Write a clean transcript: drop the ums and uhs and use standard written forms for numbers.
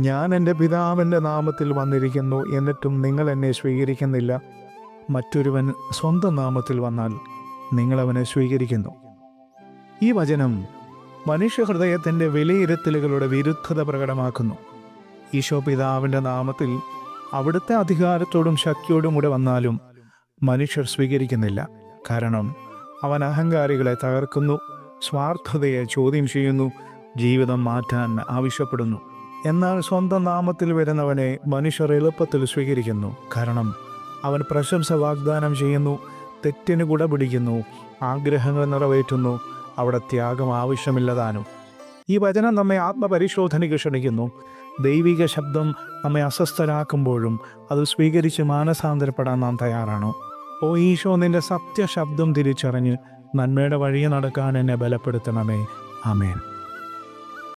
ഞാൻ എൻ്റെ പിതാവിൻ്റെ നാമത്തിൽ വന്നിരിക്കുന്നു, എന്നിട്ടും നിങ്ങൾ എന്നെ സ്വീകരിക്കുന്നില്ല. മറ്റൊരുവൻ സ്വന്തം നാമത്തിൽ വന്നാൽ നിങ്ങളവനെ സ്വീകരിക്കുന്നു. ഈ വചനം മനുഷ്യഹൃദയത്തിൻ്റെ വിലയിരുത്തലുകളുടെ വിരുദ്ധത പ്രകടമാക്കുന്നു. ഈശോ പിതാവിൻ്റെ നാമത്തിൽ അവിടുത്തെ അധികാരത്തോടും ശക്തിയോടും കൂടെ വന്നാലും മനുഷ്യർ സ്വീകരിക്കുന്നില്ല. കാരണം അവൻ അഹങ്കാരികളെ തകർക്കുന്നു, സ്വാർത്ഥതയെ ചോദ്യം ചെയ്യുന്നു, ജീവിതം മാറ്റാൻ ആവശ്യപ്പെടുന്നു. എന്നാൽ സ്വന്തം നാമത്തിൽ വരുന്നവനെ മനുഷ്യർ എളുപ്പത്തിൽ സ്വീകരിക്കുന്നു. കാരണം അവൻ പ്രശംസ വാഗ്ദാനം ചെയ്യുന്നു, തെറ്റിന് കുട പിടിക്കുന്നു, ആഗ്രഹങ്ങൾ നിറവേറ്റുന്നു, അവിടെ ത്യാഗം ആവശ്യമില്ലതാനും. ഈ വചനം നമ്മെ ആത്മപരിശോധനയ്ക്ക് ക്ഷണിക്കുന്നു. ദൈവിക ശബ്ദം നമ്മെ അസ്വസ്ഥരാക്കുമ്പോഴും അത് സ്വീകരിച്ച് മാനസാന്തരപ്പെടാൻ നാം തയ്യാറാണോ? ഓ ഈശോ, നിന്റെ സത്യശബ്ദം തിരിച്ചറിഞ്ഞ് നന്മയുടെ വഴിയെ നടക്കാൻ എന്നെ ബലപ്പെടുത്തണമേ. ആമേൻ.